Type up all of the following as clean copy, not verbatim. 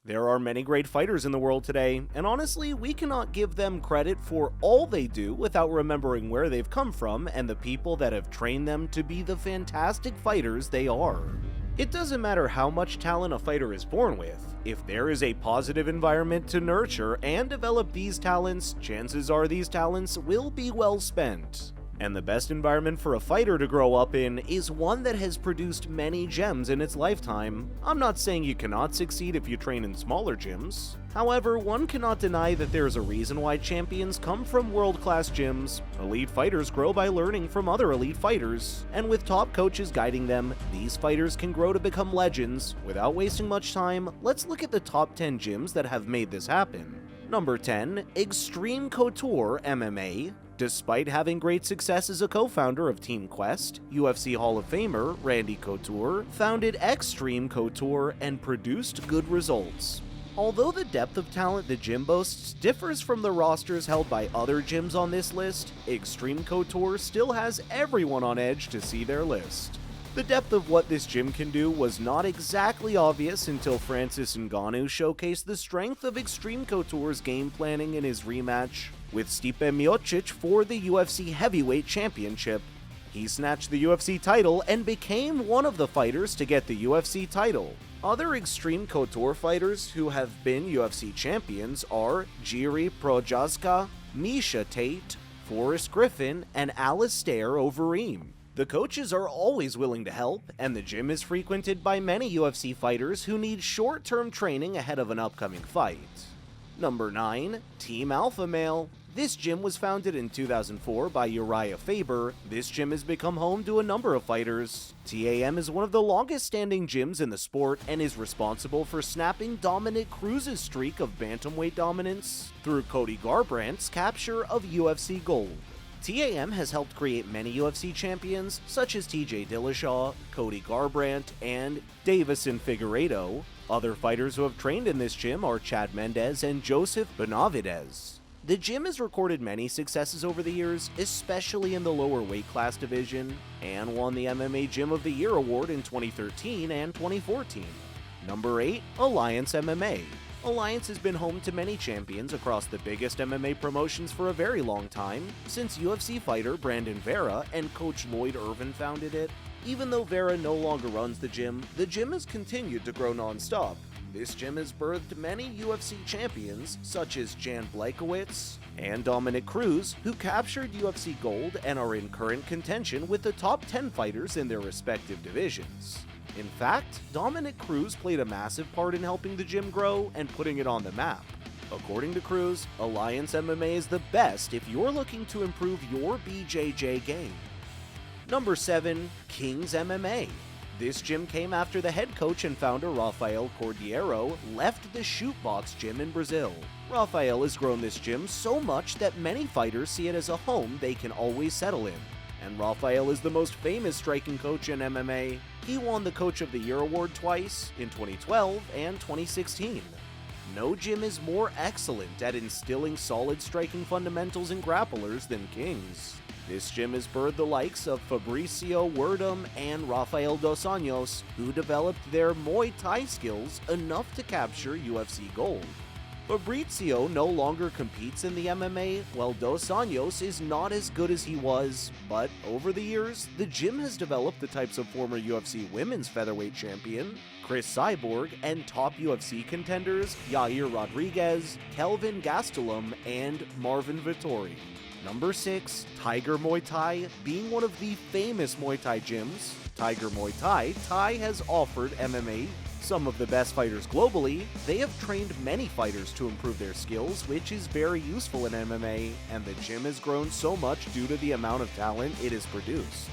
There are many great fighters in the world today, and honestly, we cannot give them credit for all they do without remembering where they've come from and the people that have trained them to be the fantastic fighters they are. It doesn't matter how much talent a fighter is born with. If there is a positive environment to nurture and develop these talents, chances are these talents will be well spent. And the best environment for a fighter to grow up in is one that has produced many gems in its lifetime. I'm not saying you cannot succeed if you train in smaller gyms. However, one cannot deny that there is a reason why champions come from world-class gyms. Elite fighters grow by learning from other elite fighters, and with top coaches guiding them, these fighters can grow to become legends. Without wasting much time, let's look at the top 10 gyms that have made this happen. Number 10. Extreme Couture MMA. Despite having great success as a co-founder of Team Quest, UFC Hall of Famer Randy Couture founded Extreme Couture and produced good results. Although the depth of talent the gym boasts differs from the rosters held by other gyms on this list, Extreme Couture still has everyone on edge to see their list. The depth of what this gym can do was not exactly obvious until Francis Ngannou showcased the strength of Extreme Couture's game planning in his rematch with Stipe Miocic for the UFC Heavyweight Championship. He snatched the UFC title and became one of the fighters to get the UFC title. Other Extreme Couture fighters who have been UFC champions are Jiri Prochazka, Miesha Tate, Forrest Griffin, and Alistair Overeem. The coaches are always willing to help, and the gym is frequented by many UFC fighters who need short-term training ahead of an upcoming fight. Number 9. Team Alpha Male. This gym was founded in 2004 by Uriah Faber. This gym has become home to a number of fighters. TAM is one of the longest-standing gyms in the sport and is responsible for snapping Dominic Cruz's streak of bantamweight dominance through Cody Garbrandt's capture of UFC gold. TAM has helped create many UFC champions such as TJ Dillashaw, Cody Garbrandt, and Davison Figueiredo. Other fighters who have trained in this gym are Chad Mendes and Joseph Benavidez. The gym has recorded many successes over the years, especially in the lower weight class division, and won the MMA Gym of the Year award in 2013 and 2014. Number 8. Alliance MMA. Alliance has been home to many champions across the biggest MMA promotions for a very long time, since UFC fighter Brandon Vera and coach Lloyd Irvin founded it. Even though Vera no longer runs the gym has continued to grow non-stop. This gym has birthed many UFC champions, such as Jan Blachowicz and Dominic Cruz, who captured UFC gold and are in current contention with the top 10 fighters in their respective divisions. In fact, Dominic Cruz played a massive part in helping the gym grow and putting it on the map. According to Cruz, Alliance MMA is the best if you're looking to improve your BJJ game. Number 7. Kings MMA. This gym came after the head coach and founder Rafael Cordeiro left the Shoot Box gym in Brazil. Rafael has grown this gym so much that many fighters see it as a home they can always settle in. And Rafael is the most famous striking coach in MMA. He won the Coach of the Year award twice, in 2012 and 2016. No gym is more excellent at instilling solid striking fundamentals in grapplers than Kings. This gym has birthed the likes of Fabricio Werdum and Rafael Dos Anjos, who developed their Muay Thai skills enough to capture UFC gold. Fabricio no longer competes in the MMA, while Dos Anjos is not as good as he was, but over the years, the gym has developed the types of former UFC women's featherweight champion, Chris Cyborg, and top UFC contenders Yair Rodriguez, Kelvin Gastelum, and Marvin Vettori. Number 6. Tiger Muay Thai. Being one of the famous Muay Thai gyms, Tiger Muay Thai has offered MMA some of the best fighters globally. They have trained many fighters to improve their skills, which is very useful in MMA, and the gym has grown so much due to the amount of talent it has produced.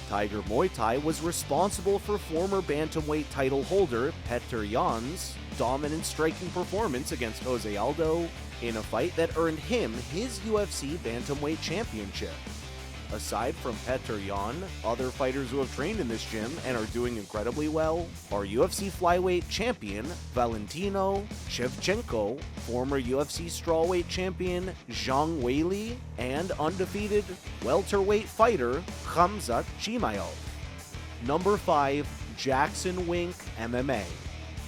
Tiger Muay Thai was responsible for former bantamweight title holder Petr Yan's dominant striking performance against Jose Aldo in a fight that earned him his UFC bantamweight championship. Aside from Petr Yan, other fighters who have trained in this gym and are doing incredibly well are UFC flyweight champion Valentino Shevchenko, former UFC strawweight champion Zhang Weili, and undefeated welterweight fighter Khamzat Chimaev. Number 5. Jackson Wink MMA.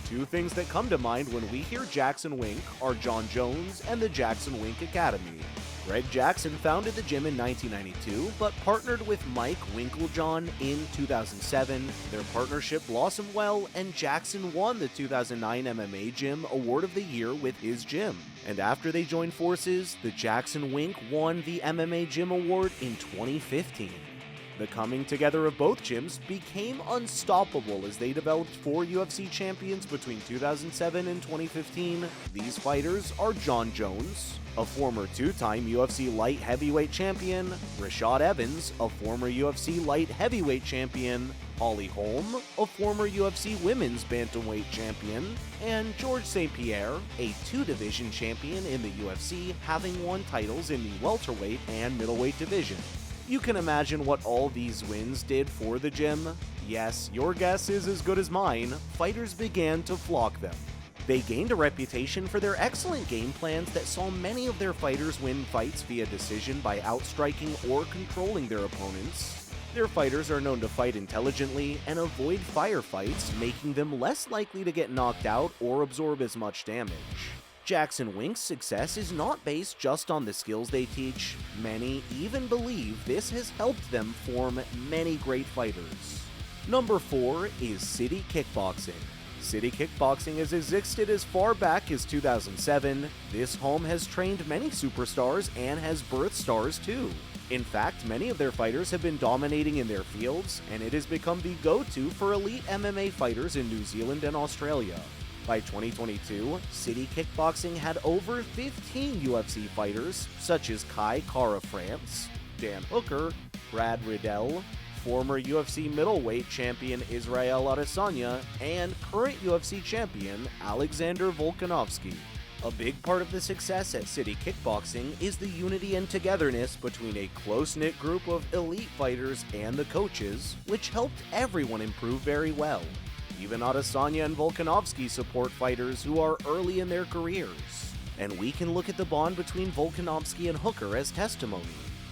Two things that come to mind when we hear Jackson Wink are John Jones and the Jackson Wink Academy. Greg Jackson founded the gym in 1992, but partnered with Mike Winklejohn in 2007. Their partnership blossomed well, and Jackson won the 2009 MMA Gym Award of the Year with his gym. And after they joined forces, the Jackson Wink won the MMA Gym Award in 2015. The coming together of both gyms became unstoppable as they developed 4 UFC champions between 2007 and 2015. These fighters are John Jones, a former 2-time UFC light heavyweight champion, Rashad Evans, a former UFC light heavyweight champion, Holly Holm, a former UFC women's bantamweight champion, and George St. Pierre, a 2-division champion in the UFC, having won titles in the welterweight and middleweight division. You can imagine what all these wins did for the gym. Yes, your guess is as good as mine. Fighters began to flock them. They gained a reputation for their excellent game plans that saw many of their fighters win fights via decision by outstriking or controlling their opponents. Their fighters are known to fight intelligently and avoid firefights, making them less likely to get knocked out or absorb as much damage. Jackson Wink's success is not based just on the skills they teach. Many even believe this has helped them form many great fighters. Number 4 is City Kickboxing. City Kickboxing has existed as far back as 2007. This home has trained many superstars and has birthed stars too. In fact, many of their fighters have been dominating in their fields, and it has become the go-to for elite MMA fighters in New Zealand and Australia. By 2022, City Kickboxing had over 15 UFC fighters, such as Kai Kara France, Dan Hooker, Brad Riddell, former UFC middleweight champion Israel Adesanya, and current UFC champion Alexander Volkanovski. A big part of the success at City Kickboxing is the unity and togetherness between a close-knit group of elite fighters and the coaches, which helped everyone improve very well. Even Adesanya and Volkanovski support fighters who are early in their careers. And we can look at the bond between Volkanovski and Hooker as testimony.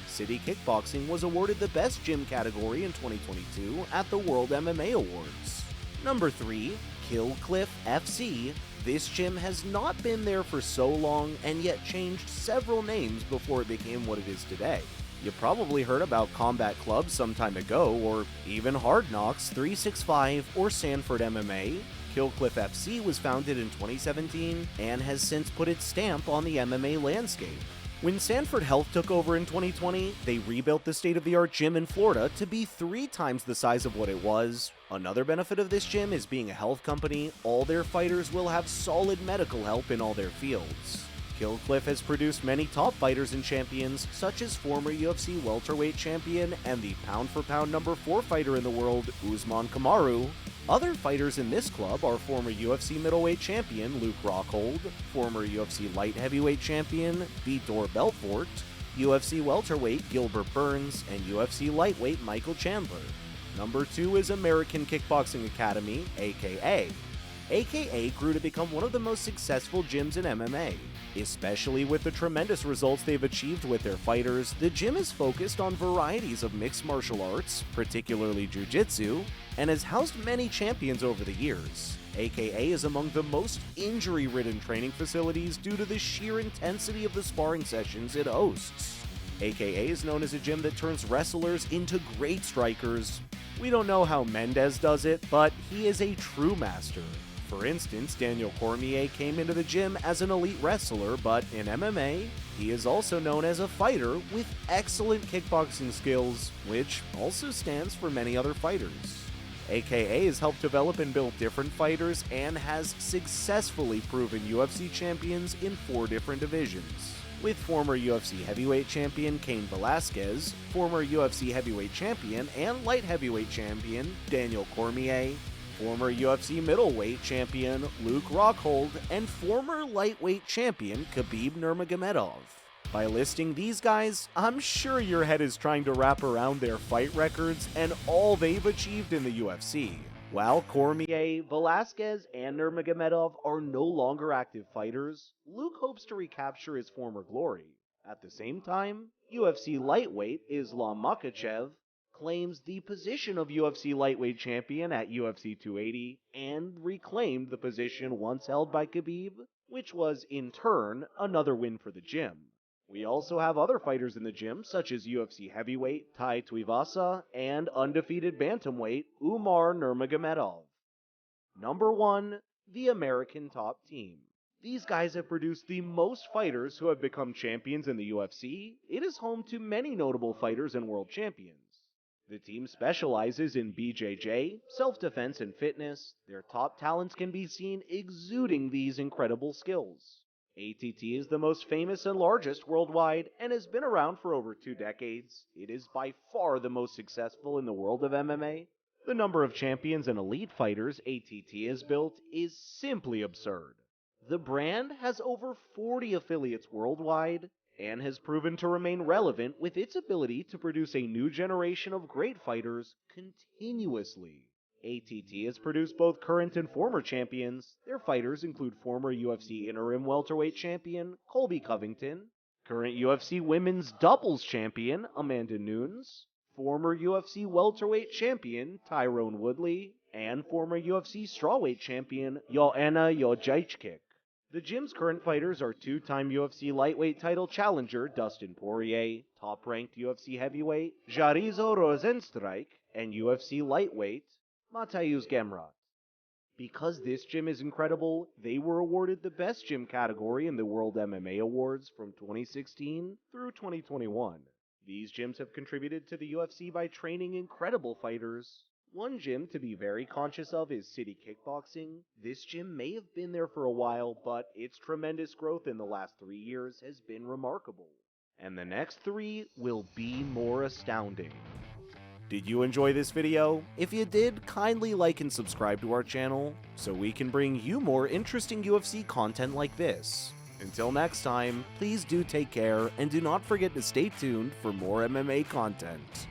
City Kickboxing was awarded the Best Gym category in 2022 at the World MMA Awards. Number 3, Kill Cliff FC. This gym has not been there for so long and yet changed several names before it became what it is today. You probably heard about Combat Club some time ago, or even Hard Knocks, 365, or Sanford MMA. Kill Cliff FC was founded in 2017 and has since put its stamp on the MMA landscape. When Sanford Health took over in 2020, they rebuilt the state-of-the-art gym in Florida to be 3 times the size of what it was. Another benefit of this gym is being a health company. All their fighters will have solid medical help in all their fields. Kill Cliff has produced many top fighters and champions, such as former UFC welterweight champion and the pound-for-pound number 4 fighter in the world, Usman Kamaru. Other fighters in this club are former UFC middleweight champion Luke Rockhold, former UFC light heavyweight champion Vitor Belfort, UFC welterweight Gilbert Burns, and UFC lightweight Michael Chandler. Number 2 is American Kickboxing Academy, aka. AKA grew to become one of the most successful gyms in MMA. Especially with the tremendous results they've achieved with their fighters, the gym is focused on varieties of mixed martial arts, particularly jiu-jitsu, and has housed many champions over the years. AKA is among the most injury-ridden training facilities due to the sheer intensity of the sparring sessions it hosts. AKA is known as a gym that turns wrestlers into great strikers. We don't know how Mendez does it, but he is a true master. For instance, Daniel Cormier came into the gym as an elite wrestler, but in MMA, he is also known as a fighter with excellent kickboxing skills, which also stands for many other fighters. AKA has helped develop and build different fighters and has successfully proven UFC champions in 4 different divisions. With former UFC heavyweight champion Cain Velasquez, former UFC heavyweight champion and light heavyweight champion Daniel Cormier, former UFC middleweight champion Luke Rockhold, and former lightweight champion Khabib Nurmagomedov. By listing these guys, I'm sure your head is trying to wrap around their fight records and all they've achieved in the UFC. While Cormier, Velasquez, and Nurmagomedov are no longer active fighters, Luke hopes to recapture his former glory. At the same time, UFC lightweight Islam Makhachev, claims the position of UFC lightweight champion at UFC 280, and reclaimed the position once held by Khabib, which was, in turn, another win for the gym. We also have other fighters in the gym, such as UFC heavyweight Tai Tuivasa and undefeated bantamweight Umar Nurmagomedov. Number 1. The American Top Team. These guys have produced the most fighters who have become champions in the UFC. It is home to many notable fighters and world champions. The team specializes in BJJ, self-defense, and fitness. Their top talents can be seen exuding these incredible skills. ATT is the most famous and largest worldwide and has been around for over 2 decades. It is by far the most successful in the world of MMA. The number of champions and elite fighters ATT has built is simply absurd. The brand has over 40 affiliates worldwide and has proven to remain relevant with its ability to produce a new generation of great fighters continuously. ATT has produced both current and former champions. Their fighters include former UFC interim welterweight champion Colby Covington, current UFC women's doubles champion Amanda Nunes, former UFC welterweight champion Tyrone Woodley, and former UFC strawweight champion Joanna Jędrzejczyk. The gym's current fighters are 2-time UFC lightweight title challenger Dustin Poirier, top-ranked UFC heavyweight Jarizo Rozenstruik, and UFC lightweight Mateusz Gamrot. Because this gym is incredible, they were awarded the Best Gym category in the World MMA Awards from 2016 through 2021. These gyms have contributed to the UFC by training incredible fighters. One gym to be very conscious of is City Kickboxing. This gym may have been there for a while, but its tremendous growth in the last 3 years has been remarkable. And the next 3 will be more astounding. Did you enjoy this video? If you did, kindly like and subscribe to our channel so we can bring you more interesting UFC content like this. Until next time, please do take care and do not forget to stay tuned for more MMA content.